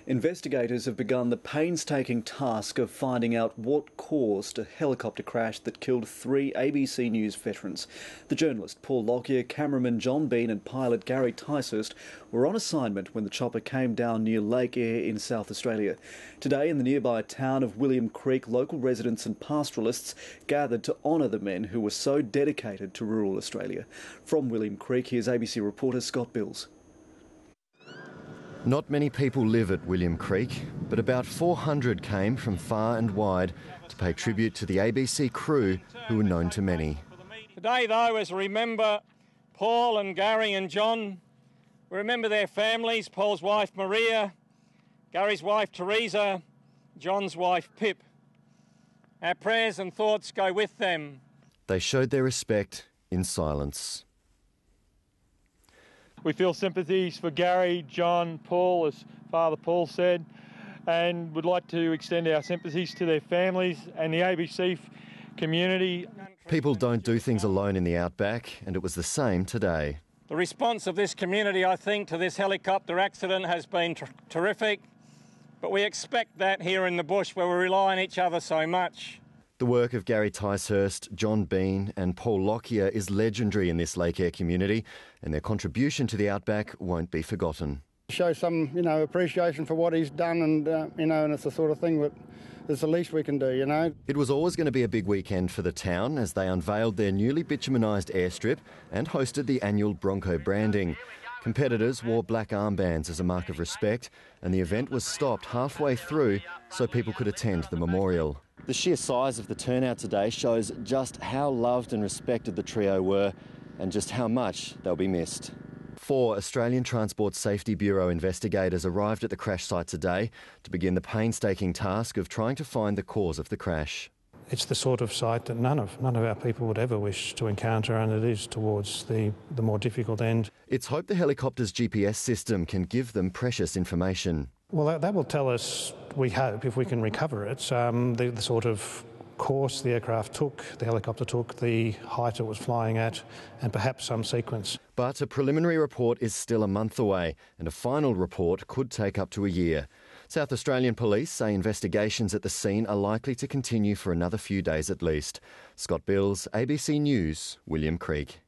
Investigators have begun the painstaking task of finding out what caused a helicopter crash that killed 3 ABC News veterans. The journalist Paul Lockyer, cameraman John Bean and pilot Gary Ticehurst were on assignment when the chopper came down near Lake Eyre in South Australia. Today, in the nearby town of William Creek, local residents and pastoralists gathered to honour the men who were so dedicated to rural Australia. From William Creek, here's ABC reporter Scott Bills. Not many people live at William Creek, but about 400 came from far and wide to pay tribute to the ABC crew who were known to many. Today, though, as we remember Paul and Gary and John, we remember their families, Paul's wife Maria, Gary's wife Teresa, John's wife Pip. Our prayers and thoughts go with them. They showed their respect in silence. We feel sympathies for Gary, John, Paul, as Father Paul said, and would like to extend our sympathies to their families and the ABC community. People don't do things alone in the outback, and it was the same today. The response of this community, I think, to this helicopter accident has been terrific, but we expect that here in the bush where we rely on each other so much. The work of Gary Ticehurst, John Bean and Paul Lockyer is legendary in this Lake Eyre community, and their contribution to the outback won't be forgotten. Show some, appreciation for what he's done, and, and it's the sort of thing that it's the least we can do, It was always going to be a big weekend for the town as they unveiled their newly bitumenised airstrip and hosted the annual Bronco branding. Competitors wore black armbands as a mark of respect, and the event was stopped halfway through so people could attend the memorial. The sheer size of the turnout today shows just how loved and respected the trio were and just how much they'll be missed. 4 Australian Transport Safety Bureau investigators arrived at the crash site today to begin the painstaking task of trying to find the cause of the crash. It's the sort of site that none of our people would ever wish to encounter, and it is towards the more difficult end. It's hoped the helicopter's GPS system can give them precious information. Well, that will tell us, we hope, if we can recover it, the sort of course the aircraft took, the helicopter took, the height it was flying at, and perhaps some sequence. But a preliminary report is still a month away, and a final report could take up to a year. South Australian police say investigations at the scene are likely to continue for another few days at least. Scott Bills, ABC News, William Creek.